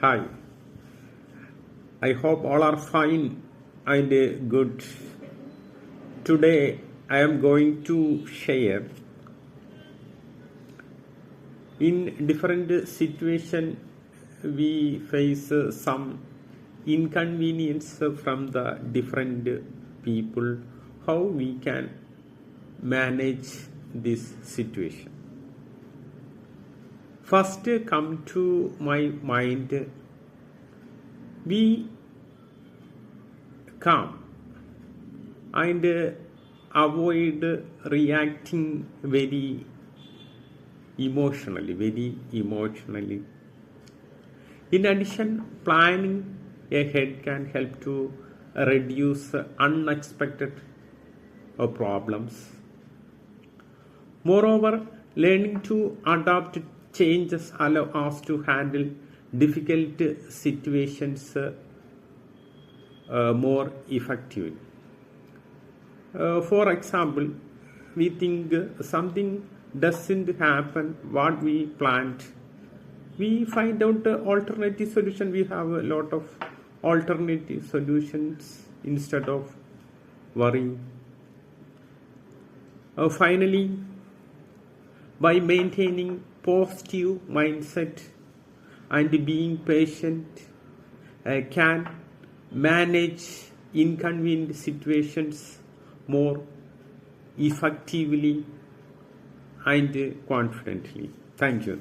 Hi, I hope all are fine and good. Today I am going to share in different situation we face some inconvenience from the different people, how we can manage this situation. First come to my mind, be calm and avoid reacting very emotionally. In addition, planning ahead can help to reduce unexpected problems. Moreover, learning to adapt changes allow us to handle difficult situations more effectively. For example, we think something doesn't happen what we planned. We find out the alternative solution. We have a lot of alternative solutions instead of worrying. Finally, by maintaining positive mindset and being patient, can manage inconvenient situations more effectively and confidently. Thank you.